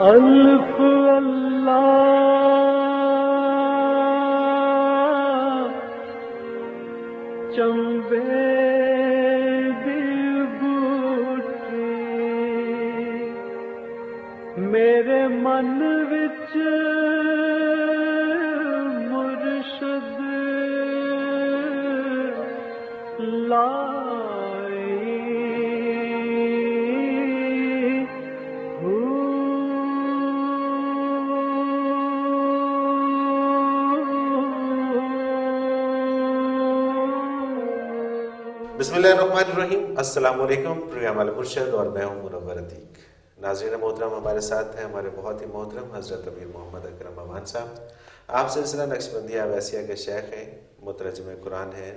الف اللہ چنبے دل بوٹی میرے من وچ مرشد لائی بسم اللہ الرحمن الرحیم۔ السلام علیکم، پروگرام المرشد اور میں ہوں منور عتیق۔ ناظرین محترم، ہمارے ساتھ ہیں ہمارے بہت ہی محترم حضرت امیر محمد اکرم امان صاحب۔ آپ سلسلہ نقشبندیہ اویسیہ کے شیخ ہیں، مترجم قرآن ہیں،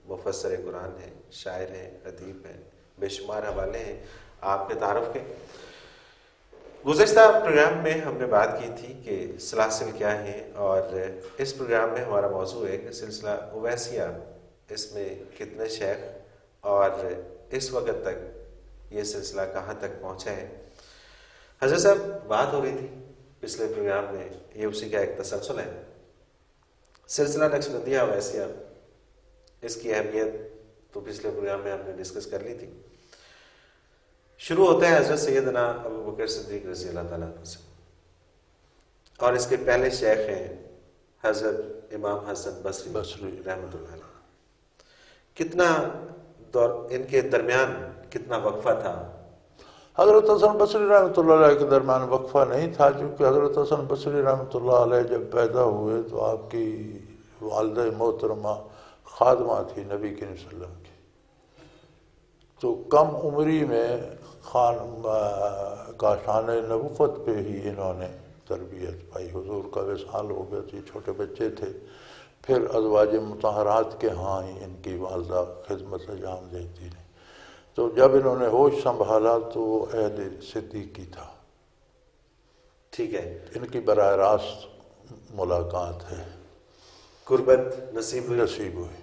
مفسر قرآن ہیں، شاعر ہیں، ادیب ہیں، بے شمار حوالے ہیں آپ کے تعارف کے۔ گزشتہ پروگرام میں ہم نے بات کی تھی کہ سلاسل کیا ہیں، اور اس پروگرام میں ہمارا موضوع ہے کہ سلسلہ اویسیہ، اس میں کتنے شیخ اور اس وقت تک یہ سلسلہ کہاں تک پہنچا ہے۔ حضرت صاحب، بات ہو رہی تھی پچھلے پروگرام میں، یہ اسی کا ایک تسلسل ہے، سلسلہ نقشبندیہ اویسیہ، اس کی اہمیت تو پچھلے پروگرام میں ہم نے ڈسکس کر لی تھی۔ شروع ہوتا ہے حضرت سیدنا ابو بکر صدیق رضی اللہ تعالیٰ عنہ سے، اور اس کے پہلے شیخ ہیں حضرت امام حسن بصری رحمۃ اللہ علیہ۔ کتنا دور ان کے درمیان، کتنا وقفہ تھا؟ حضرت حسن بصری رحمۃ اللہ علیہ کے درمیان وقفہ نہیں تھا، چونکہ حضرت حسن بصری رحمۃ اللہ علیہ جب پیدا ہوئے تو آپ کی والدہ محترمہ خادمہ تھی نبی کریم صلی اللہ علیہ وسلم کی، تو کم عمری میں کاشان نبوت پہ ہی انہوں نے تربیت پائی۔ حضور کا وصال ہو گیا تھی، چھوٹے بچے تھے، پھر ازواج مطہرات کے ہاں ہی ان کی والدہ خدمت انجام دیتی رہی۔ تو جب انہوں نے ہوش سنبھالا تو وہ عہد صدیقی تھا۔ ٹھیک ہے، ان کی براہ راست ملاقات ہے، قربت نصیب ہوئی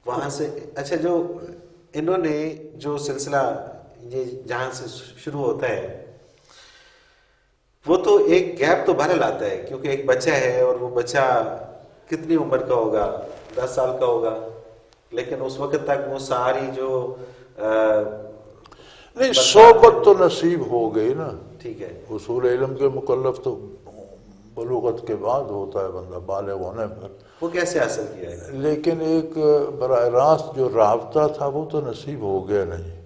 وہاں سے۔ اچھا، جو انہوں نے جو سلسلہ یہ جہاں سے شروع ہوتا ہے، وہ تو ایک گیپ تو بہرحال آتا ہے، کیونکہ ایک بچہ ہے اور وہ بچہ کتنی عمر کا ہوگا؟ 10 سال کا ہوگا، لیکن اس وقت تک وہ ساری جو نہیں، صحبت تو نصیب ہو گئی نا۔ ٹھیک ہے، اصول علم کے مکلف تو بلوغت کے بعد ہوتا ہے بندہ، بالغ ہونے پر۔ وہ کیسے حاصل کیا ہے؟ لیکن ایک براہ راست جو رابطہ تھا وہ تو نصیب ہو گیا نہیں،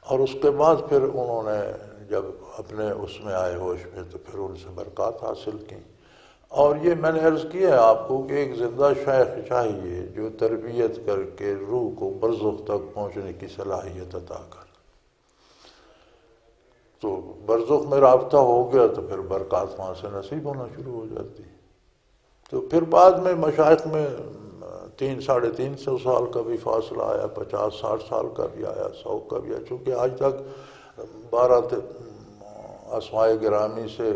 اور اس کے بعد پھر انہوں نے جب اپنے اس میں آئے ہوش میں تو پھر ان سے برکات حاصل کی۔ اور یہ میں نے عرض کیا ہے آپ کو کہ ایک زندہ شیخ چاہیے جو تربیت کر کے روح کو برزخ تک پہنچنے کی صلاحیت عطا کر۔ تو برزخ میں رابطہ ہو گیا تو پھر برکات وہاں سے نصیب ہونا شروع ہو جاتی۔ تو پھر بعد میں مشائخ میں 300-350 سال کا بھی فاصلہ آیا، 50-60 سال کا بھی آیا، 100 کا بھی آیا، چونکہ آج تک 12 اسماء گرامی سے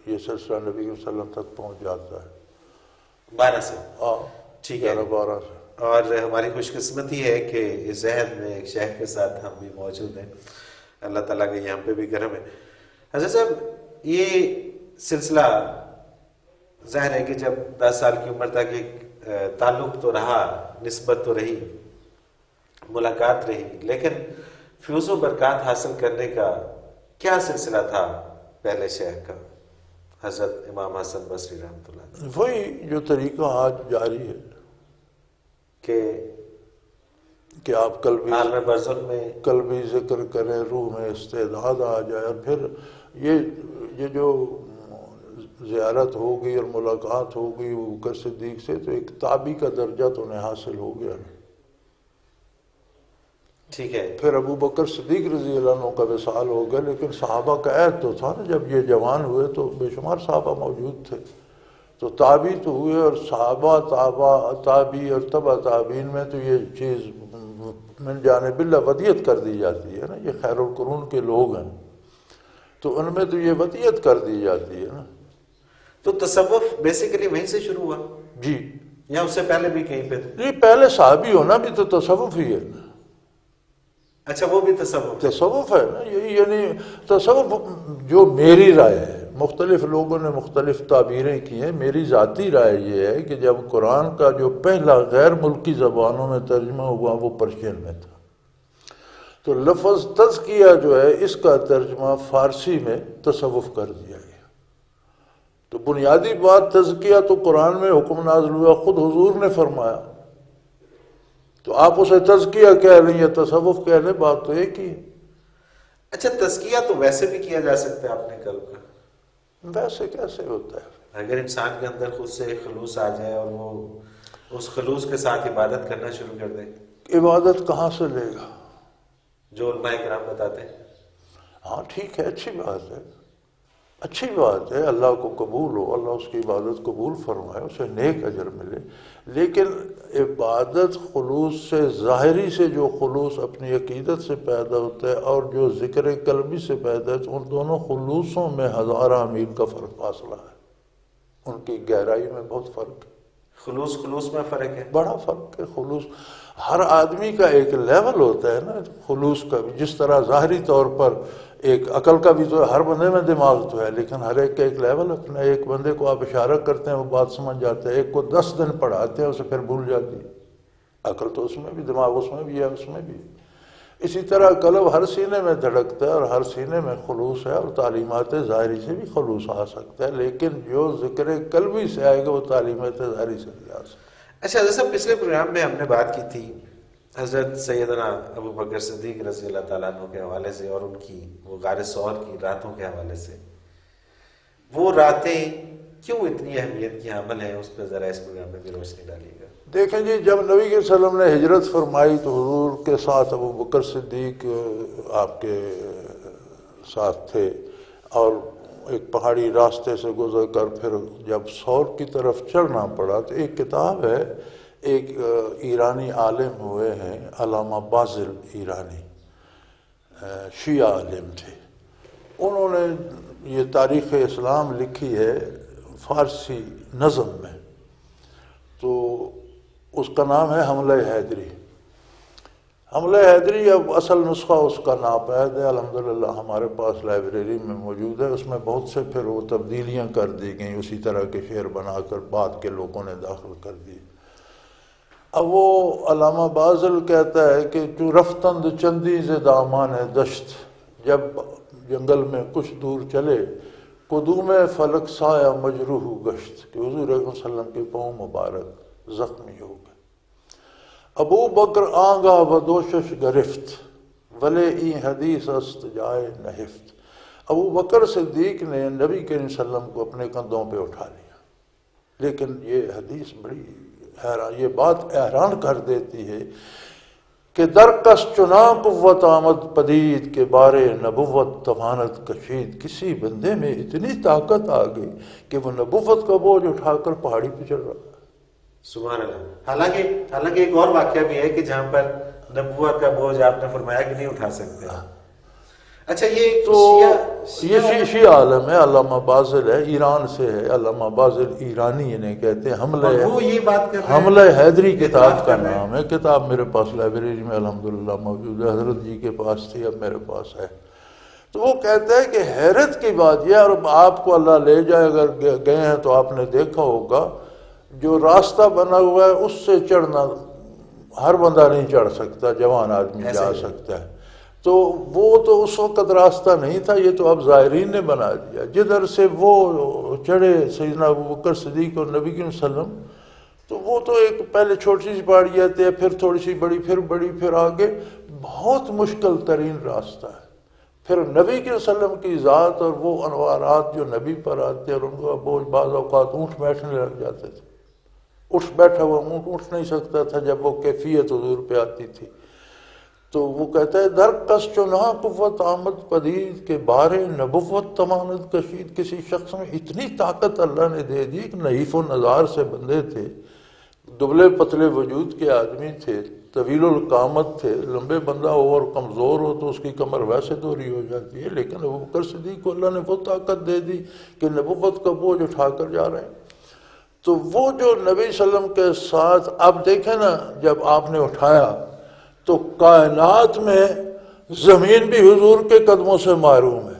یہ سلسلہ نبی صلی اللہ علیہ وسلم تک پہنچ جاتا ہے، 12 سے۔ ٹھیک ہے، 12 سے۔ اور ہماری خوش قسمتی ہے کہ اس عہد میں ایک شیخ کے ساتھ ہم بھی موجود ہیں، اللہ تعالیٰ کے یہاں پہ بھی کرم ہے۔ حضرت صاحب، یہ سلسلہ ظاہر ہے کہ جب 10 سال کی عمر تک ایک تعلق تو رہا، نسبت تو رہی، ملاقات رہی، لیکن فیوز و برکات حاصل کرنے کا کیا سلسلہ تھا پہلے شیخ کا، حضرت امام حسن بصری رحمۃ اللہ علیہ؟ وہی جو طریقہ آج جاری ہے کہ آپ عالم برزخ میں قلبی ذکر کریں، روح میں استعداد آ جائے، اور پھر یہ جو زیارت ہو گئی اور ملاقات ہو گئی ابو بکر صدیق سے، تو ایک تابعی کا درجہ تو انہیں حاصل ہو گیا۔ ٹھیک ہے، پھر ابو بکر صدیق رضی اللہ عنہ کا وصال ہو گیا، لیکن صحابہ کا عہد تو تھا نا، جب یہ جوان ہوئے تو بے شمار صحابہ موجود تھے، تو تابعی تو ہوئے، اور صحابہ تابعی اور تبع تابعین میں تو یہ چیز من جانب اللہ ودیت کر دی جاتی ہے نا، یہ خیر القرون کے لوگ ہیں، تو ان میں تو یہ ودیت کر دی جاتی ہے نا۔ تو تصوف بیسیکلی وہیں سے شروع ہوا جی، یا اس سے پہلے بھی کہیں پہ؟ جی، پہلے صحابی ہونا بھی تو تصوف ہی ہے۔ اچھا وہ بھی تصوف ہے؟ تصوف ہے نا، یعنی تصوف جو میری رائے ہے، مختلف لوگوں نے مختلف تعبیریں کی ہیں، میری ذاتی رائے یہ ہے کہ جب قرآن کا جو پہلا غیر ملکی زبانوں میں ترجمہ ہوا وہ پرشین میں تھا، تو لفظ تزکیہ جو ہے اس کا ترجمہ فارسی میں تصوف کر دیا گیا۔ تو بنیادی بات تزکیہ تو قرآن میں حکم نازل ہوا، خود حضور نے فرمایا، تو آپ اسے تزکیہ کہہ لیں یا تصوف کہہ لیں، بات تو ایک ہی ہے۔ اچھا تزکیہ تو ویسے بھی کیا جا سکتا ہے اپنے قلب کا؟ ویسے کیسے ہوتا ہے؟ اگر انسان کے اندر خود سے ایک خلوص آ جائے اور وہ اس خلوص کے ساتھ عبادت کرنا شروع کر دے، عبادت کہاں سے لے گا؟ جو علماء کرام بتاتے ہیں۔ ہاں ٹھیک ہے، اچھی بات ہے، اچھی بات ہے، اللہ کو قبول ہو، اللہ اس کی عبادت قبول فرمائے، اسے نیک اجر ملے، لیکن عبادت خلوص سے، ظاہری سے جو خلوص اپنی عقیدت سے پیدا ہوتا ہے اور جو ذکر قلبی سے پیدا ہے، ان دونوں خلوصوں میں ہزارہ میل کا فرق فاصلہ ہے، ان کی گہرائی میں بہت فرق ہے، خلوص میں فرق ہے، بڑا فرق ہے۔ خلوص ہر آدمی کا ایک لیول ہوتا ہے نا خلوص کا بھی، جس طرح ظاہری طور پر ایک عقل کا بھی تو ہر بندے میں دماغ تو ہے، لیکن ہر ایک کا ایک لیول اپنا ہے۔ ایک بندے کو آپ اشارہ کرتے ہیں وہ بات سمجھ جاتا ہے، ایک کو 10 دن پڑھاتے ہیں اسے پھر بھول جاتی ہے۔ عقل تو اس میں بھی، دماغ اس میں بھی ہے، اس میں بھی۔ اسی طرح قلب ہر سینے میں دھڑکتا ہے اور ہر سینے میں خلوص ہے، اور تعلیمات ظاہری سے بھی خلوص آ سکتا ہے، لیکن جو ذکر قلبی سے آئے گا وہ تعلیمات ظاہری سے نہیں آ سکتا۔ اچھا جیسا پچھلے پروگرام میں ہم نے بات کی تھی حضرت سیدنا ابو بکر صدیق رضی اللہ تعالیٰ عنہ کے حوالے سے اور ان کی وہ غار ثور کی راتوں کے حوالے سے، وہ راتیں کیوں اتنی اہمیت کی حامل ہیں، اس پہ ذرا اس پروگرام میں بھی روشنی ڈالیے گا۔ دیکھیں جی، جب نبی کے صلی اللہ علیہ وسلم نے ہجرت فرمائی تو حضور کے ساتھ ابو بکر صدیق آپ کے ساتھ تھے، اور ایک پہاڑی راستے سے گزر کر پھر جب ثور کی طرف چڑھنا پڑا تو ایک کتاب ہے، ایک ایرانی عالم ہوئے ہیں علامہ بازل، ایرانی شیعہ عالم تھے، انہوں نے یہ تاریخ اسلام لکھی ہے فارسی نظم میں، تو اس کا نام ہے حملہ حیدری۔ حملہ حیدری اب اصل نسخہ اس کا ناپید ہے، الحمدللہ ہمارے پاس لائبریری میں موجود ہے، اس میں بہت سے پھر وہ تبدیلیاں کر دی گئیں، اسی طرح کے شعر بنا کر بعد کے لوگوں نے داخل کر دی۔ اب وہ علامہ بازل کہتا ہے کہ جو رفتند چندی ز دامان دشت، جب جنگل میں کچھ دور چلے، قدوم فلک سایہ مجروح گشت، کہ حضور صلی اللہ علیہ وسلم کے پاؤں مبارک زخمی ہو گئے۔ ابو بکر آنگا بدوشش گرفت، ولے این حدیث است جائے نہفت۔ ابو بکر صدیق نے نبی کریم صلی اللہ علیہ وسلم کو اپنے کندھوں پہ اٹھا لیا، لیکن یہ حدیث بڑی حیران، یہ بات حیران کر دیتی ہے کہ درکس چنا قوت آمد پدید کے بارے نبوت توانت کشید، کسی بندے میں اتنی طاقت آ گئی کہ وہ نبوت کا بوجھ اٹھا کر پہاڑی پہ چڑھ رہا ہے۔ سبحان اللہ۔ حالانکہ ایک اور واقعہ بھی ہے کہ جہاں پر نبوت کا بوجھ آپ نے فرمایا کہ نہیں اٹھا سکتے۔ اچھا یہ تو یہ شیعہ عالم ہے، علامہ بازل ہے، ایران سے ہے، علامہ بازل ایرانی انہیں کہتے ہیں۔ حملہ حیدری کتاب کا نام ہے، کتاب میرے پاس لائبریری میں الحمدللہ موجود ہے، حضرت جی کے پاس تھی، اب میرے پاس ہے۔ تو وہ کہتا ہے کہ حیرت کی بات یہ، اور آپ کو اللہ لے جائے، اگر گئے ہیں تو آپ نے دیکھا ہوگا جو راستہ بنا ہوا ہے اس سے چڑھنا ہر بندہ نہیں چڑھ سکتا، جوان آدمی جا سکتا ہے، تو وہ تو اس وقت راستہ نہیں تھا، یہ تو اب زائرین نے بنا دیا۔ جدھر سے وہ چڑھے سیدنا ابو بکر صدیق اور نبی کریم صلی اللہ علیہ وسلم، تو وہ تو ایک پہلے چھوٹی سی پہاڑی آتی ہے، پھر تھوڑی سی بڑی، پھر بڑی، پھر آگے، بہت مشکل ترین راستہ ہے۔ پھر نبی کے صلی اللہ علیہ وسلم کی ذات اور وہ انوارات جو نبی پر آتے اور ان کا بوجھ، بعض اوقات اونٹ بیٹھنے لگ جاتے تھے، اٹھ بیٹھا ہوا اونٹ اٹھ نہیں سکتا تھا جب وہ کیفیت حضور پہ آتی تھی۔ تو وہ کہتا ہے درکس چنہا قوت آمد پدید کے بارے نبوت تمانت کشید، کسی شخص میں اتنی طاقت اللہ نے دے دی کہ نحیف و نزار سے بندے تھے، دبلے پتلے وجود کے آدمی تھے، طویل القامت تھے، لمبے بندہ ہو اور کمزور ہو تو اس کی کمر ویسے دوری ہو جاتی ہے، لیکن ابو بکر صدیق کو اللہ نے وہ طاقت دے دی کہ نبوت کا بوجھ اٹھا کر جا رہے ہیں۔ تو وہ جو نبی صلی اللہ علیہ وسلم کے ساتھ، اب دیکھیں نا، جب آپ نے اٹھایا تو کائنات میں زمین بھی حضور کے قدموں سے محروم ہے،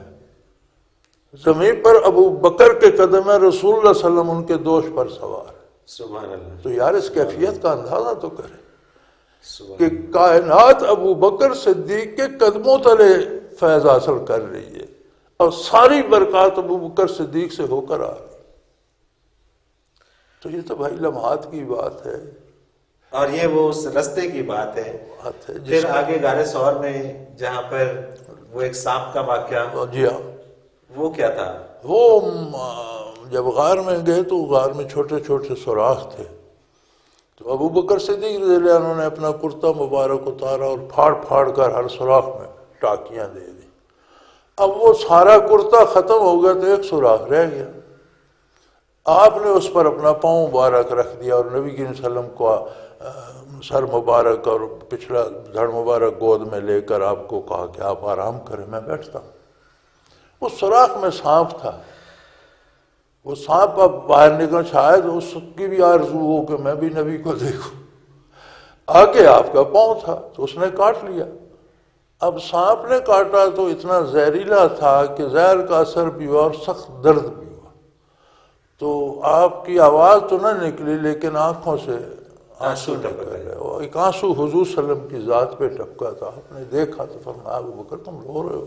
زمین پر ابو بکر کے قدم ہے، رسول اللہ صلی اللہ علیہ وسلم ان کے دوش پر سوار ہے۔ سبحان اللہ، تو یار اس کیفیت کا اندازہ تو کرے سبحان کہ کائنات ابو بکر صدیق کے قدموں تلے فیض حاصل کر رہی ہے اور ساری برکات ابو بکر صدیق سے ہو کر آ رہی، تو یہ تو بھائی لمحات کی بات ہے۔ اور یہ وہ اس رستے کی بات ہے۔ پھر آگے غار ثور میں جہاں پر وہ ایک سانپ کا واقعہ، جی ہاں، وہ کیا تھا؟ وہ جب غار میں گئے تو غار میں چھوٹے چھوٹے سوراخ تھے، تو ابو بکر صدیق رضی اللہ عنہ نے اپنا کرتا مبارک اتارا اور پھاڑ پھاڑ کر ہر سوراخ میں ٹاکیاں دے دی۔ اب وہ سارا کرتا ختم ہو گیا تو ایک سوراخ رہ گیا، آپ نے اس پر اپنا پاؤں مبارک رکھ دیا اور نبی کریم صلی اللہ علیہ وسلم کو سر مبارک اور پچھلا دھڑ مبارک گود میں لے کر آپ کو کہا کہ آپ آرام کریں، میں بیٹھتا ہوں۔ اس سوراخ میں سانپ تھا، وہ سانپ اب باہر نکل، شاید اس کی بھی آرزو ہو کہ میں بھی نبی کو دیکھوں، آگے آپ کا پاؤں تھا تو اس نے کاٹ لیا۔ اب سانپ نے کاٹا تو اتنا زہریلا تھا کہ زہر کا اثر بھی ہوا اور سخت درد بھی ہوا، تو آپ کی آواز تو نہ نکلی لیکن آنکھوں سے آنسو ٹپک گئے، اور ایک آنسو حضور صلی اللہ علیہ وسلم کی ذات پہ ٹپکا تھا۔ آپ نے دیکھا تو فرمایا ابو بکر تم رو رہے ہو؟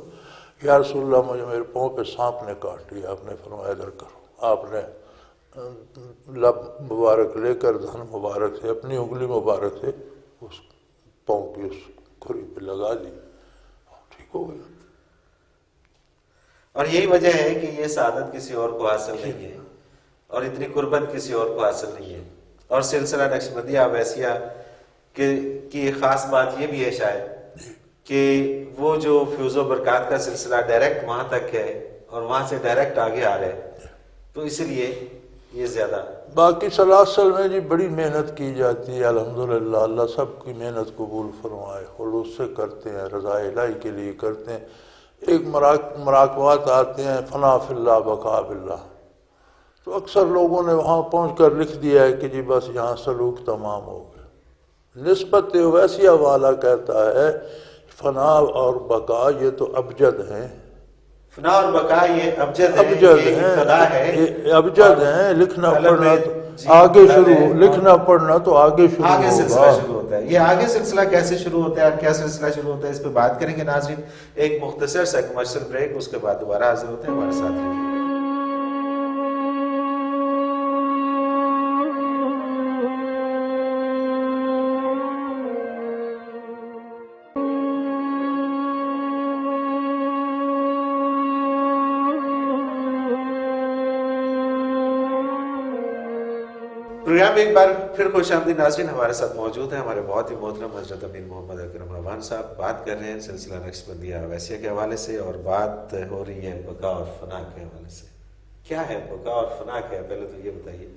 یا رسول اللہ مجھے میرے پاؤں پہ سانپ نے کاٹ لیا۔ آپ نے فرمایا ادھر کرو۔ آپ نے لب مبارک لے کر دھن مبارک سے اپنی انگلی مبارک سے اس پاؤں کی اس کھری پہ لگا دی، ٹھیک ہو گیا۔ اور یہی وجہ ہے کہ یہ سعادت کسی اور کو حاصل نہیں ہے اور اتنی قربت کسی اور کو حاصل نہیں ہے۔ اور سلسلہ نقشبندیہ اویسیہ کی خاص بات یہ بھی ہے شاید کہ وہ جو فیوز و برکات کا سلسلہ ڈائریکٹ وہاں تک ہے اور وہاں سے ڈائریکٹ آگے آ رہے ہیں، تو اسی لیے یہ زیادہ۔ باقی سلاسل میں جی بڑی محنت کی جاتی ہے، الحمدللہ، اللہ سب کی محنت قبول فرمائے، خلوص سے کرتے ہیں، رضا الہی کے لیے کرتے ہیں۔ ایک مراقبات آتے ہیں، فنا فی اللہ بقا باللہ، تو اکثر لوگوں نے وہاں پہنچ کر لکھ دیا ہے کہ جی بس یہاں سلوک تمام ہو گیا۔ نسبت اویسیہ والا کہتا ہے فنا اور بقا یہ تو ابجد ہیں، فنا اور بقا یہ ابجد ہیں، یہ ابتدا ہے، یہ ابجد ہیں، لکھنا پڑھنا آگے شروع، لکھنا پڑھنا تو آگے شروع آگے سلسلہ ہوگا۔ شروع ہوتا ہے۔ یہ آگے سلسلہ کیسے شروع ہوتا ہے اور کیا سلسلہ شروع ہوتا ہے اس پہ بات کریں گے ناظرین۔ ایک مختصر سا کمرشل بریک، اس کے بعد دوبارہ حاضر ہوتے ہیں، ہمارے ساتھ رہیے۔ پروگرام ایک بار پھر خوش آمدید ناظرین، ہمارے ساتھ موجود ہیں ہمارے بہت ہی محترم حضرت امیر محمد اکرم روان صاحب۔ بات کر رہے ہیں سلسلہ نقشبندیہ اویسیہ کے حوالے سے، اور بات ہو رہی ہے بقا اور فنا کے حوالے سے۔ کیا ہے بقا اور فنا؟ کیا ہے پہلے تو یہ بتائیے۔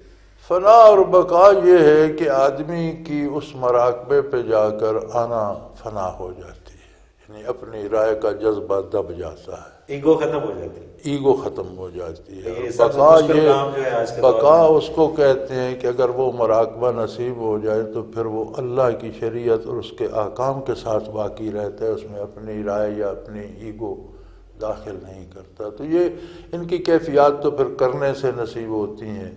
فنا اور بقا یہ ہے کہ آدمی کی اس مراقبے پہ جا کر آنا فنا ہو جاتی ہے، یعنی اپنی رائے کا جذبہ دب جاتا ہے، ایگو ختم ہو جاتی ہے، ایگو ختم ہو جاتی ہے۔ بقا بقا اس کو کہتے ہیں کہ اگر وہ مراقبہ نصیب ہو جائے تو پھر وہ اللہ کی شریعت اور اس کے احکام کے ساتھ باقی رہتا ہے، اس میں اپنی رائے یا اپنی ایگو داخل نہیں کرتا۔ تو یہ ان کی کیفیات تو پھر کرنے سے نصیب ہوتی ہیں،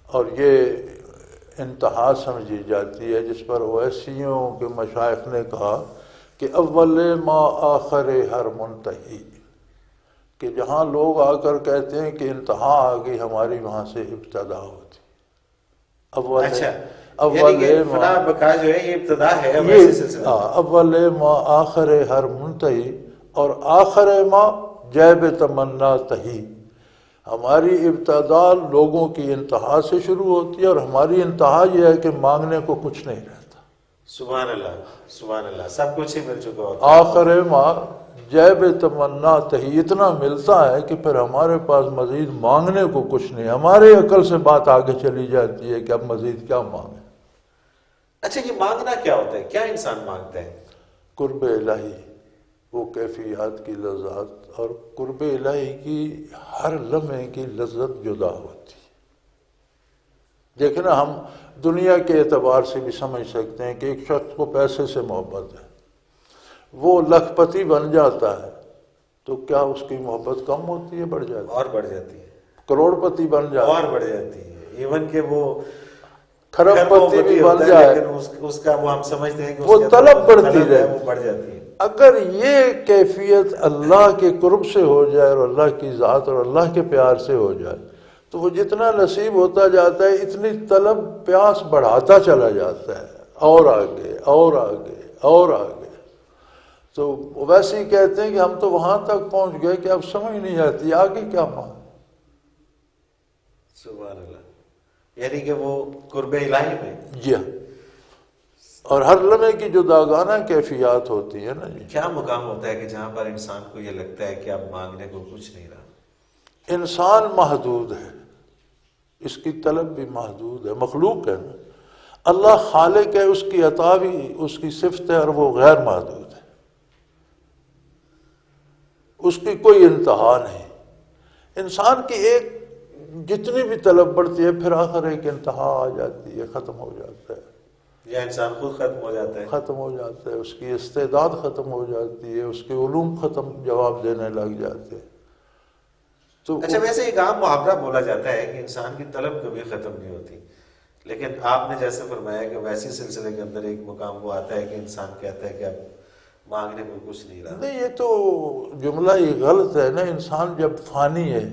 اور یہ انتہا سمجھی جاتی ہے جس پر اویسیوں کے مشائخ نے کہا کہ اول ما آخر ہر منتہی، کہ جہاں لوگ آ کر کہتے ہیں کہ انتہا آ گئی ہماری، وہاں سے ابتدا ہوتی۔ اول فنا بقا جو ہے یہ ابتدا ہے اویسی سلسلہ۔ اول ما آخر ہر منتہی، اور آخر ما جیب تمنا تہی، ہماری ابتدا لوگوں کی انتہا سے شروع ہوتی ہے اور ہماری انتہا یہ ہے کہ مانگنے کو کچھ نہیں رہتا۔ سبحان اللہ، سبحان اللہ، سب کچھ ہی مل چکا ہوتا ہے۔ آخر ما جیب تمنا تہی، اتنا ملتا ہے کہ پھر ہمارے پاس مزید مانگنے کو کچھ نہیں، ہمارے عقل سے بات آگے چلی جاتی ہے کہ اب مزید کیا مانگیں۔ اچھا، یہ مانگنا کیا ہوتا ہے؟ کیا انسان مانگتا ہے؟ قرب الہی، وہ کیفیات کی لذات، اور قرب الہی کی ہر لمحے کی لذت جدا ہوتی ہے۔ دیکھیں نا، ہم دنیا کے اعتبار سے بھی سمجھ سکتے ہیں کہ ایک شخص کو پیسے سے محبت ہے، وہ لکھپتی بن جاتا ہے تو کیا اس کی محبت کم ہوتی ہے، بڑھ جاتی ہے؟ اور بڑھ جاتی ہے، کروڑ پتی بن جاتا اور بڑھ جاتی ہے، ایون کہ وہ کھرب پتی بھی بن ہوتا ہے، جائے، لیکن اس کا وہ ہم سمجھتے ہیں کہ وہ اس کے طلب اندر بڑھتی طلب ہے رہے۔ وہ بڑھ جاتی ہے۔ اگر یہ کیفیت اللہ کے قرب سے ہو جائے اور اللہ کی ذات اور اللہ کے پیار سے ہو جائے تو وہ جتنا نصیب ہوتا جاتا ہے اتنی طلب پیاس بڑھاتا چلا جاتا ہے، اور آگے اور آگے اور آگے۔ تو ویسے ہی کہتے ہیں کہ ہم تو وہاں تک پہنچ گئے کہ اب سمجھ نہیں آتی آگے کیا مانگ۔ سبحان اللہ، یعنی کہ وہ قرب الہی میں جی ہاں، اور ہر لمحے کی جو داغانہ کیفیات ہوتی ہے نا جی، کیا مقام ہوتا ہے کہ جہاں پر انسان کو یہ لگتا ہے کہ اب مانگنے کو کچھ نہیں رہا؟ انسان محدود ہے، اس کی طلب بھی محدود ہے، مخلوق ہے نا، اللہ خالق ہے، اس کی عطا بھی اس کی صفت ہے اور وہ غیر محدود ہے، اس کی کوئی انتہا نہیں۔ انسان کی ایک جتنی بھی طلب بڑھتی ہے پھر آخر ایک انتہا آ جاتی ہے، ختم ہو جاتا ہے، یا انسان خود ختم ہو جاتا ہے؟ ختم ہو جاتا ہے، اس کی استعداد ختم ہو جاتی ہے، اس کے علوم ختم جواب دینے لگ جاتے ہیں۔ تو اچھا، ویسے ایک عام محاورہ بولا جاتا ہے کہ انسان کی طلب کبھی ختم نہیں ہوتی، لیکن آپ نے جیسے فرمایا کہ ویسے سلسلے کے اندر ایک مقام وہ آتا ہے کہ انسان کہتا ہے کہ اب مانگنے کو کچھ نہیں رہا۔ نہیں، یہ تو جملہ ہی غلط ہے نا۔ انسان جب فانی ہے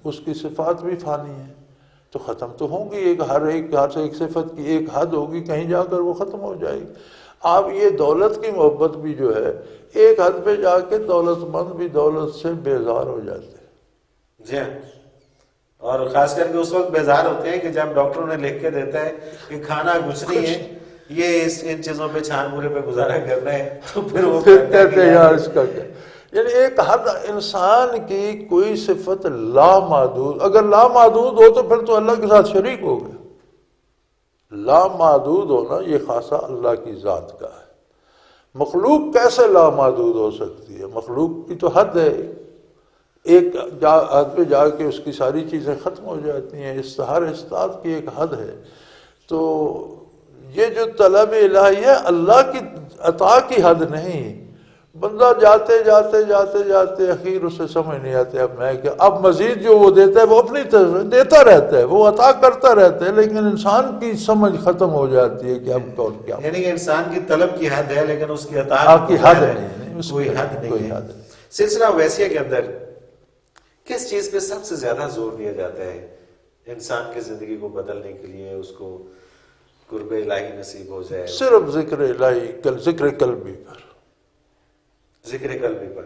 اس کی صفات بھی فانی ہے تو ختم تو ہوں گی، ہر ایک صفت کی ایک حد ہوگی، کہیں جا کر وہ ختم ہو جائے گی۔ آپ یہ دولت کی محبت بھی جو ہے ایک حد پہ جا کے دولت مند بھی دولت سے بیزار ہو جاتے ہیں۔ جی ہاں، اور خاص کر کے اس وقت بیزار ہوتے ہیں کہ جب ڈاکٹروں نے لکھ کے دیتا ہے کہ کھانا کچھ نہیں ہے، یہ ان چیزوں پہ چھان بورے پہ گزارا کرنا ہے، تو پھر وہ کہتے ہیں یار اس کا کیا، یعنی ایک حد انسان کی کوئی صفت لامحدود، اگر لامحدود ہو تو پھر تو اللہ کے ساتھ شریک ہو گئے۔ لامحدود ہونا یہ خاصہ اللہ کی ذات کا ہے۔ مخلوق کیسے لامحدود ہو سکتی ہے؟ مخلوق کی تو حد ہے، ایک حد پہ جا کے اس کی ساری چیزیں ختم ہو جاتی ہیں، ہر استاد کی ایک حد ہے۔ تو یہ جو طلب الہی ہے اللہ کی عطا کی حد نہیں، بندہ جاتے جاتے جاتے جاتے اخیر اسے سمجھ نہیں آتے اب میں کہ اب مزید جو وہ دیتا ہے وہ اپنی طرف دیتا رہتا ہے، وہ عطا کرتا رہتا ہے، لیکن انسان کی سمجھ ختم ہو جاتی ہے کہ اب اور کیا، یعنی کہ انسان کی طلب کی حد ہے لیکن اس کی عطا کی حد نہیں، کوئی حد نہیں ہے۔ سلسلہ ویسیہ کے اندر کس چیز پہ سب سے زیادہ زور دیا جاتا ہے انسان کی زندگی کو بدلنے کے لیے، اس کو قرب الہی نصیب ہو جائے؟ صرف ذکر الہی، ذکر قلبی پر، ذکر قلبی پر۔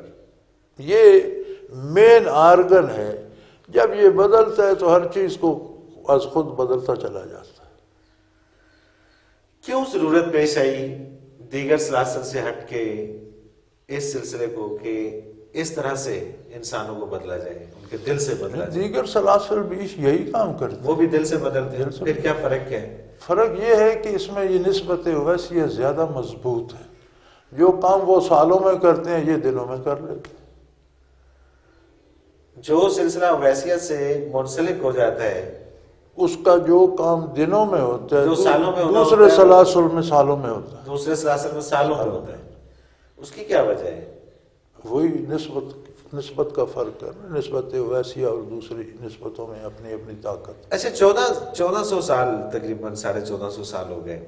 یہ مین آرگن ہے، جب یہ بدلتا ہے تو ہر چیز کو از خود بدلتا چلا جاتا ہے۔ کیوں ضرورت پیش آئی دیگر سلاسل سے ہٹ کے اس سلسلے کو کہ اس طرح سے انسانوں کو بدلا جائے، ان کے دل سے بدلا جائے؟ دیگر سلاسل بھی یہی کام کرتے ہیں، وہ بھی دل سے بدلتے ہیں، پھر کیا فرق کیا ہے؟ فرق یہ ہے کہ اس میں یہ نسبت ویسیہ زیادہ مضبوط ہے، جو کام وہ سالوں میں کرتے ہیں یہ دنوں میں کر لیتے ہیں۔ جو سلسلہ ویسیہ سے منسلک ہو جاتا ہے اس کا جو کام دنوں میں ہوتا ہے جو سالوں میں ہونا دوسرے ہوتا ہے، سلاسل میں سالوں میں ہوتا ہے۔ دوسرے سلاسل میں سالوں میں ہوتا ہے، اس کی کیا وجہ ہے؟ وہی نسبت کا فرق ہے، نسبت ویسیہ اور دوسری نسبتوں میں اپنی اپنی طاقت۔ اچھا، 1400 سال تقریباً 1450 سال ہو گئے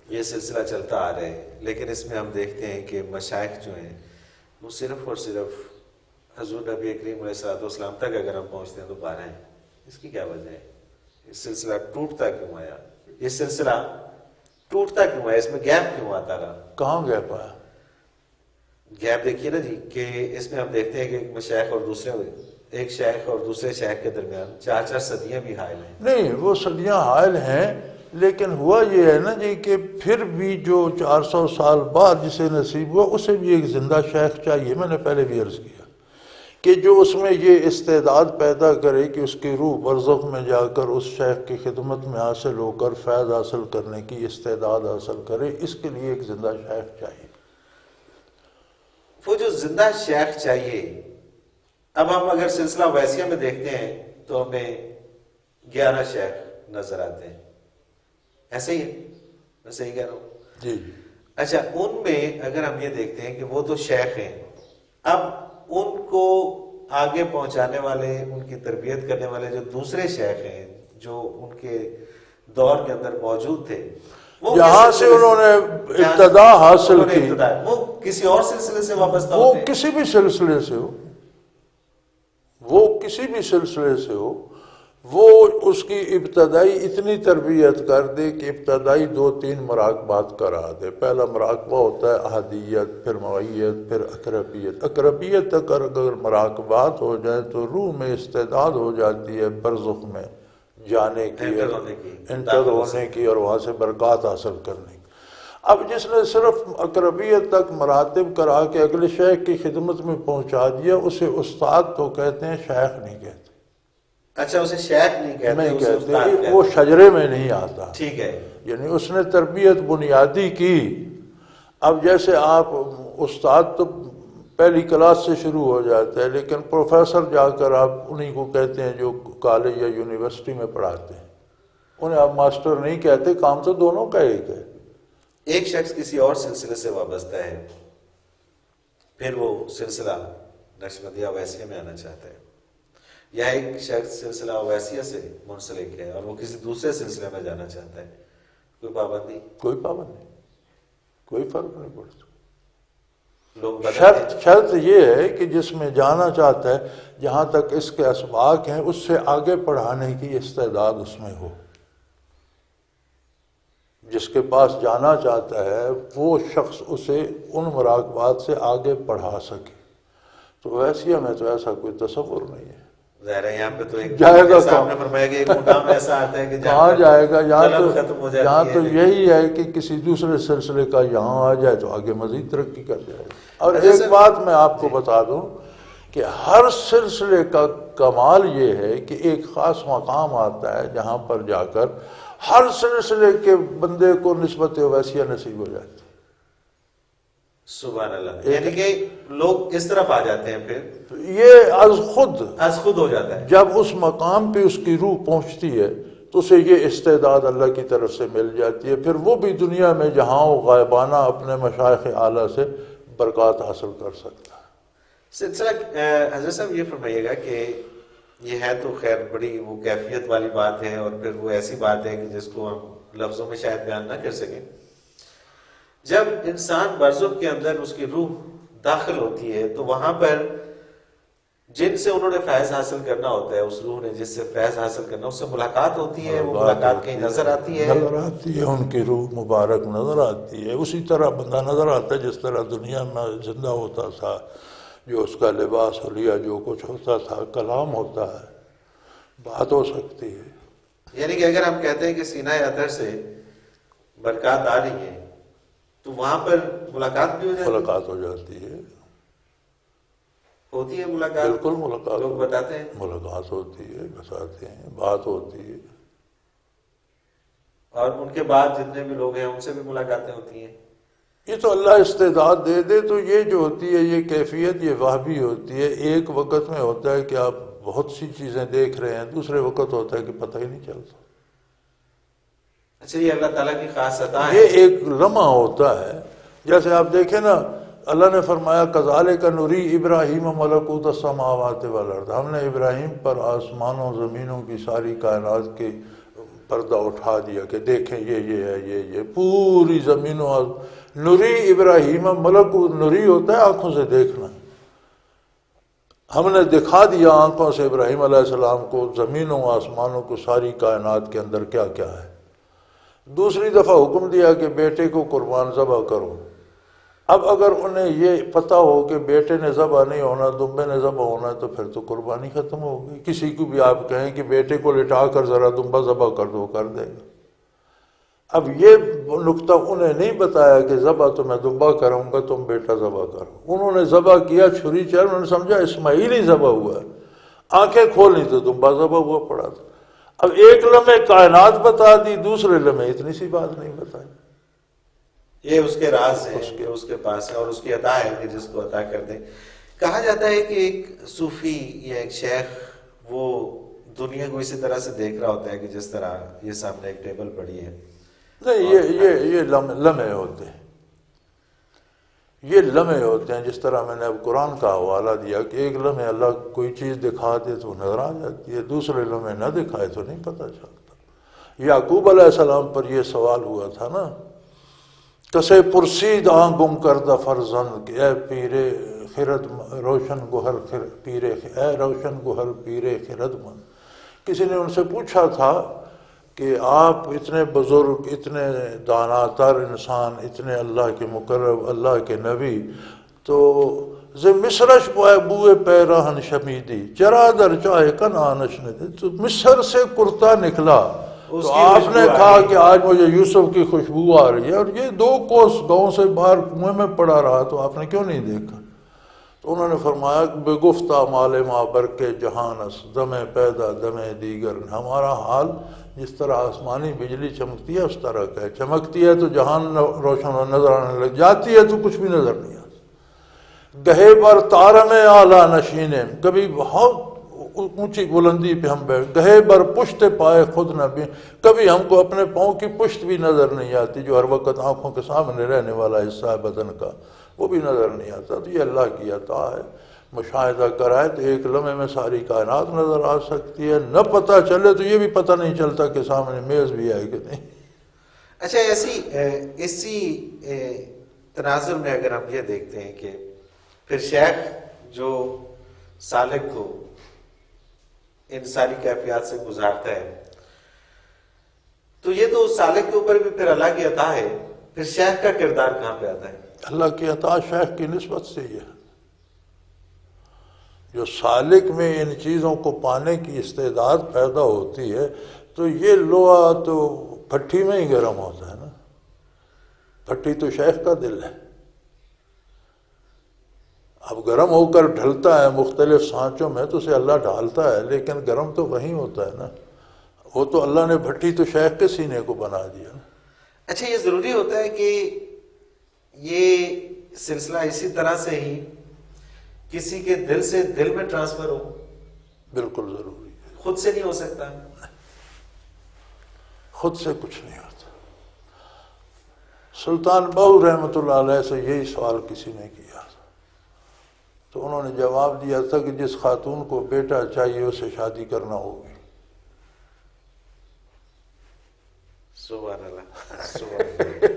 یہ سلسلہ چلتا آ رہا ہے، لیکن اس میں ہم دیکھتے ہیں کہ مشائخ جو ہیں وہ صرف اور صرف حضور نبی کریم علیہ السلام تک اگر ہم پہنچتے ہیں تو 12 ہیں۔ اس کی کیا وجہ ہے؟ یہ سلسلہ ٹوٹتا کیوں آیا؟ یہ سلسلہ ٹوٹتا کیوں آیا؟ اس میں گیپ کیوں آتا رہا؟ کہاں گیا پایا؟ گیپ دیکھیے نا جی، کہ اس میں ہم دیکھتے ہیں کہ ایک شیخ اور ایک شیخ اور دوسرے شیخ کے درمیان 4 صدیاں بھی حائل ہیں۔ نہیں، وہ صدیاں حائل ہیں، لیکن ہوا یہ ہے نا جی کہ پھر بھی جو 400 سال بعد جسے نصیب ہوا اسے بھی ایک زندہ شیخ چاہیے۔ میں نے پہلے بھی عرض کیا کہ جو اس میں یہ استعداد پیدا کرے کہ اس کی روح برزخ میں جا کر اس شیخ کی خدمت میں حاصل ہو کر فیض حاصل کرنے کی استعداد حاصل کرے، اس کے لیے ایک زندہ شیخ چاہیے۔ وہ جو زندہ شیخ چاہیے، اب ہم اگر سلسلہ ویسیہ میں دیکھتے ہیں تو ہمیں 11 شیخ نظر آتے ہیں، ایسے ہی ہے؟ میں صحیح کہہ رہا ہوں؟ جی جی۔ اچھا، ان میں اگر ہم یہ دیکھتے ہیں کہ وہ تو شیخ ہیں، اب ان کو آگے پہنچانے والے، ان کی تربیت کرنے والے جو دوسرے شیخ ہیں جو ان کے دور کے اندر موجود تھے، وہ جہاں سے انہوں نے ابتدا حاصل کی، وہ کسی اور سلسلے سے وابستہ وہ ہوتے ہیں؟ کسی بھی سلسلے سے ہو، وہ کسی بھی سلسلے سے ہو، وہ اس کی ابتدائی اتنی تربیت کر دے کہ ابتدائی 2-3 مراقبات کرا دے۔ پہلا مراقبہ ہوتا ہے احدیت، پھر معیت، پھر اقربیت۔ اقربیت تک اگر مراقبات ہو جائیں تو روح میں استعداد ہو جاتی ہے برزخ میں جانے کی، انٹر ہونے کی اور وہاں سے برکات حاصل کرنے کی۔ اب جس نے صرف اقربیت تک مراتب کرا کے اگلے شیخ کی خدمت میں پہنچا دیا، اسے استاد تو کہتے ہیں، شیخ نہیں کہتے۔ اچھا، اسے شیخ نہیں کہتے، نہیں اسے استاد کہتے، کہتے وہ شجرے میں نہیں آتا۔ ٹھیک ہے، یعنی اس نے تربیت بنیادی کی۔ اب جیسے آپ استاد تو پہلی کلاس سے شروع ہو جاتا ہے، لیکن پروفیسر جا کر آپ انہی کو کہتے ہیں جو کالج یا یونیورسٹی میں پڑھاتے ہیں، انہیں آپ ماسٹر نہیں کہتے، کام تو دونوں کا ایک ہے۔ ایک شخص کسی اور سلسلے سے وابستہ ہے، پھر وہ سلسلہ نقشبندیہ اویسیہ میں آنا چاہتا ہے، یا ایک شخص سلسلہ اویسیہ سے منسلک ہے اور وہ کسی دوسرے سلسلے میں جانا چاہتا ہے، کوئی پابندی؟ کوئی پابندی نہیں، کوئی فرق نہیں پڑتا۔ لوگ بدلتے شرط یہ ہے کہ جس میں جانا چاہتا ہے، جہاں تک اس کے اسباق ہیں، اس سے آگے پڑھانے کی استعداد اس میں ہو۔ جس کے پاس جانا چاہتا ہے وہ شخص اسے ان مراقبات سے آگے پڑھا سکے۔ تو ویسیہ میں تو ایسا کوئی تصور نہیں ہے۔ ظاہر ہے یہاں پہ تو ایک جائے گا سامنے فرمایا کہ ایک مقام ایسا آتا ہے کہ کہاں جائے گا؟ یہاں یہاں تو یہی ہے کہ کسی دوسرے سلسلے کا یہاں آ جائے تو آگے مزید ترقی کر جائے گا۔ اور ایک بات میں آپ کو بتا دوں کہ ہر سلسلے کا کمال یہ ہے کہ ایک خاص مقام آتا ہے جہاں پر جا کر ہر سلسلے کے بندے کو نسبت اویسیہ نصیب ہو جاتی ہے۔ سبحان اللہ، یعنی کہ لوگ اس طرف آ جاتے ہیں، پھر یہ از خود ہو جاتا ہے۔ جب اس مقام پہ اس کی روح پہنچتی ہے تو اسے یہ استعداد اللہ کی طرف سے مل جاتی ہے، پھر وہ بھی دنیا میں جہاں وہ غائبانہ اپنے مشائخ اعلیٰ سے برکات حاصل کر سکتا ہے۔ سلسلہ حضرت صاحب یہ فرمائیے گا کہ یہ ہے تو خیر بڑی وہ کیفیت والی بات ہے، اور پھر وہ ایسی بات ہے کہ جس کو ہم لفظوں میں شاید بیان نہ کر سکیں۔ جب انسان برزخ کے اندر اس کی روح داخل ہوتی ہے تو وہاں پر جن سے انہوں نے فیض حاصل کرنا ہوتا ہے، اس روح نے جس سے فیض حاصل کرنا، اس سے ملاقات ہوتی ہے، وہ ملاقات کہیں نظر آتی ہے، ان کی روح مبارک نظر آتی ہے، اسی طرح بندہ نظر آتا ہے جس طرح دنیا میں زندہ ہوتا تھا، جو اس کا لباس حلیہ جو کچھ ہوتا تھا، کلام ہوتا ہے، بات ہو سکتی ہے۔ یعنی کہ اگر ہم کہتے ہیں کہ سینہ اطہر سے برکات آ رہی ہے تو وہاں پر ملاقات بھی ہو جاتی ہے؟ ملاقات ہو جاتی ہے، ہوتی ہے ملاقات؟ بالکل ملاقات، لوگ بتاتے ہیں ملاقات ہوتی ہے، بتاتے ہیں، بات ہوتی ہے۔ اور ان کے بعد جتنے بھی لوگ ہیں ان سے بھی ملاقاتیں ہوتی ہیں؟ یہ تو اللہ استعداد دے دے تو یہ جو ہوتی ہے یہ کیفیت یہ وہبی ہوتی ہے۔ ایک وقت میں ہوتا ہے کہ آپ بہت سی چیزیں دیکھ رہے ہیں، دوسرے وقت ہوتا ہے کہ پتہ ہی نہیں چلتا۔ اچھا، یہ اللہ تعالیٰ کی خاص عطا ہے؟ یہ ایک لمحہ ہوتا ہے، جیسے آپ دیکھیں نا، اللہ نے فرمایا کذالک نری ابراہیم ملکوت السماوات والارض، ہم نے ابراہیم پر آسمانوں زمینوں کی ساری کائنات کے پردہ اٹھا دیا کہ دیکھیں یہ ہے، یہ پوری زمینوں، نری ابراہیم ملکوت، نری ہوتا ہے آنکھوں سے دیکھنا، ہم نے دکھا دیا آنکھوں سے ابراہیم علیہ السلام کو زمینوں آسمانوں کو، ساری کائنات کے اندر کیا کیا ہے۔ دوسری دفعہ حکم دیا کہ بیٹے کو قربان ذبح کرو۔ اب اگر انہیں یہ پتہ ہو کہ بیٹے نے ذبح نہیں ہونا، دمبے نے ذبح ہونا، تو پھر تو قربانی ختم ہو گئی۔ کسی کو بھی آپ کہیں کہ بیٹے کو لٹا کر ذرا دمبا ذبح کر دو، کر دے گا۔ اب یہ نقطہ انہیں نہیں بتایا کہ ذبح تو میں دمبا کروں گا، تم بیٹا ذبح کرو۔ انہوں نے ذبح کیا، چھری چل، انہوں نے سمجھا اسماعیل ہی ذبح ہوا ہے، آنکھیں کھولی تو دمبا ذبح ہوا پڑا تھا۔ اب ایک لمحے کائنات بتا دی، دوسرے لمحے اتنی سی بات نہیں بتائی۔ یہ اس کے راز ہے جو اس کے پاس ہے، اور اس کی عطا ہے کہ جس کو عطا کر دے۔ کہا جاتا ہے کہ ایک صوفی یا ایک شیخ وہ دنیا کو اسی طرح سے دیکھ رہا ہوتا ہے کہ جس طرح یہ سامنے ایک ٹیبل پڑی ہے۔ نہیں، یہ لمحے ہوتے ہیں، یہ لمحے ہوتے ہیں، جس طرح میں نے اب قرآن کا حوالہ دیا کہ ایک لمحے اللہ کوئی چیز دکھا دے تو نظر آ جاتی ہے، دوسرے لمحے نہ دکھائے تو نہیں پتہ چلتا۔ یعقوب علیہ السلام پر یہ سوال ہوا تھا نا، کسے پرسید آن گم کردہ فرزند کہ اے پیر خرد روشن گوہر اے روشن گوہر پیر خرد مند۔ کسی نے ان سے پوچھا تھا کہ آپ اتنے بزرگ، اتنے دانا تر انسان، اتنے اللہ کے مقرب، اللہ کے نبی، تو ز مصرش بوئے پیراہن شمیدی چرا در چاہے کن آنش نے، تو مصر سے کرتا نکلا تو آپ نے کہا کہ آج مجھے یوسف کی خوشبو آ رہی ہے، اور یہ 2 کوس گاؤں سے باہر کنویں میں پڑا رہا تو آپ نے کیوں نہیں دیکھا؟ تو انہوں نے فرمایا کہ بے گفتہ مال ما برکے جہانس دم پیدا دم دیگر، ہمارا حال جس طرح آسمانی بجلی چمکتی ہے اس طرح کا ہے، چمکتی ہے تو جہان روشن و نظر آنے لگ جاتی ہے تو کچھ بھی نظر نہیں آتا۔ گہے بر تارم اعلیٰ نشینے، کبھی بہت اونچی بلندی پہ ہم بیٹھ، گہے بر پشت پائے خود نہ بھی، کبھی ہم کو اپنے پاؤں کی پشت بھی نظر نہیں آتی، جو ہر وقت آنکھوں کے سامنے رہنے والا حصہ ہے بدن کا، وہ بھی نظر نہیں آتا۔ تو یہ اللہ کی عطا ہے، مشاہدہ کرائے تو ایک لمحے میں ساری کائنات نظر آ سکتی ہے، نہ پتہ چلے تو یہ بھی پتہ نہیں چلتا کہ سامنے میز بھی ہے کہ نہیں۔ اچھا، اسی تناظر میں اگر ہم یہ دیکھتے ہیں کہ پھر شیخ جو سالک کو ان ساری کیفیات سے گزارتا ہے، تو یہ تو سالک کے اوپر بھی پھر اللہ کی عطا ہے، پھر شیخ کا کردار کہاں پہ آتا ہے؟ اللہ کی عطا شیخ کی نسبت سے ہی ہے۔ جو سالک میں ان چیزوں کو پانے کی استعداد پیدا ہوتی ہے، تو یہ لوہا تو بھٹی میں ہی گرم ہوتا ہے نا، بھٹی تو شیخ کا دل ہے، اب گرم ہو کر ڈھلتا ہے مختلف سانچوں میں تو اسے اللہ ڈھالتا ہے، لیکن گرم تو وہیں ہوتا ہے نا، وہ تو اللہ نے بھٹی تو شیخ کے سینے کو بنا دیا نا۔ اچھا، یہ ضروری ہوتا ہے کہ یہ سلسلہ اسی طرح سے ہی کسی کے دل سے دل میں ٹرانسفر ہو؟ بالکل ضروری ہے، خود سے نہیں ہو سکتا؟ خود سے کچھ نہیں ہوتا۔ سلطان بہو رحمۃ اللہ علیہ سے یہی سوال کسی نے کیا تھا، تو انہوں نے جواب دیا تھا کہ جس خاتون کو بیٹا چاہیے اسے شادی کرنا ہوگی۔ سبحان اللہ، سبحان اللہ۔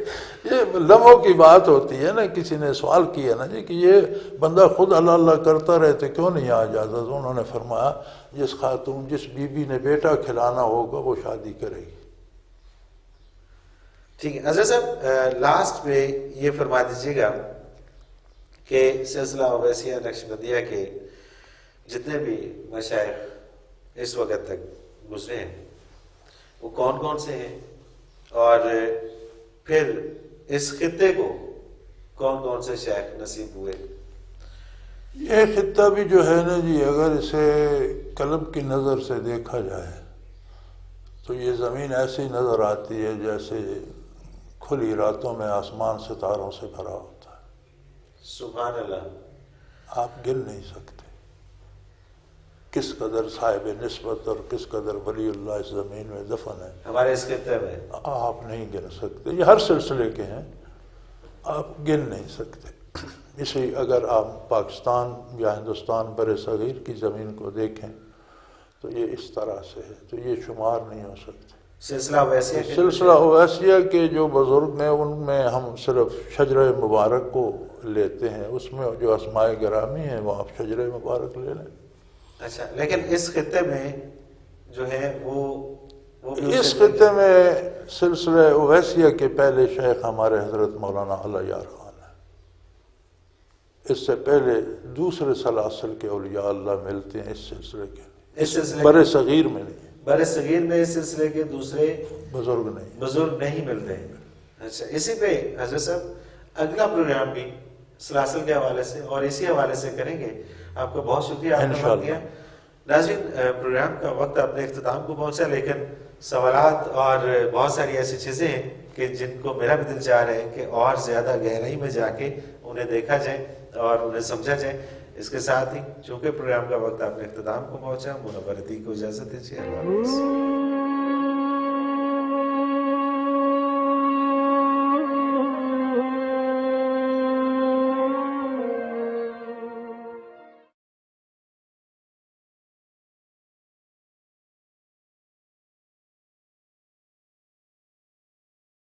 یہ لمحوں کی بات ہوتی ہے نا، کسی نے سوال کیا نا جی کہ یہ بندہ خود اللہ اللہ کرتا رہے تو کیوں نہیں آ جاتا، تو انہوں نے فرمایا جس خاتون جس بیوی نے بیٹا کھلانا ہوگا وہ شادی کرے گی۔ ٹھیک ہے حضرت صاحب، لاسٹ میں یہ فرما دیجیے گا کہ سلسلہ اویسیہ نقشبندیہ کے جتنے بھی مشائخ اس وقت تک گزرے ہیں وہ کون کون سے ہیں، اور پھر اس خطے کو کون کون سے شیخ نصیب ہوئے؟ یہ خطہ بھی جو ہے نا جی، اگر اسے قلب کی نظر سے دیکھا جائے تو یہ زمین ایسی نظر آتی ہے جیسے کھلی راتوں میں آسمان ستاروں سے بھرا ہوتا ہے۔ سبحان اللہ۔ آپ گن نہیں سکتے کس قدر صاحب نسبت اور کس قدر ولی اللہ اس زمین میں دفن ہے، ہمارے اس خطے میں آپ نہیں گن سکتے، یہ ہر سلسلے کے ہیں، آپ گن نہیں سکتے۔ اسی اگر آپ پاکستان یا ہندوستان بر صغیر کی زمین کو دیکھیں تو یہ اس طرح سے ہے، تو یہ شمار نہیں ہو سکتے۔ سلسلہ اویسیہ سلسلہ اویسیہ کے جو بزرگ ہیں ان میں ہم صرف شجرہ مبارک کو لیتے ہیں، اس میں جو اسماء گرامی ہیں وہ آپ شجرہ مبارک لے لیں۔ اچھا، لیکن اس خطے میں جو ہے وہ اس خطے میں سلسلہ اویسیہ کے پہلے شیخ ہمارے حضرت مولانا علی یار خان ہیں، اس سے پہلے دوسرے سلاسل کے اولیاء اللہ ملتے ہیں اس سلسلے کے، اس سلسلے بر صغیر میں نہیں، بر صغیر میں اس سلسلے کے دوسرے بزرگ نہیں ملتے ہیں۔ اچھا، اسی پہ حضرت صاحب اگلا پروگرام بھی سلاسل کے حوالے سے اور اسی حوالے سے کریں گے۔ آپ کا بہت شکریہ، آپ نے وقت دیا۔ ناظرین، پروگرام کا وقت اپنے اختتام کو پہنچا، لیکن سوالات اور بہت ساری ایسی چیزیں ہیں کہ جن کو میرا بھی دل چاہ رہا ہے کہ اور زیادہ گہرائی میں جا کے انہیں دیکھا جائے اور انہیں سمجھا جائے۔ اس کے ساتھ ہی چونکہ پروگرام کا وقت اپنے اختتام کو پہنچا، منور عتیق کو اجازت دیجیے۔ اللہ حافظ۔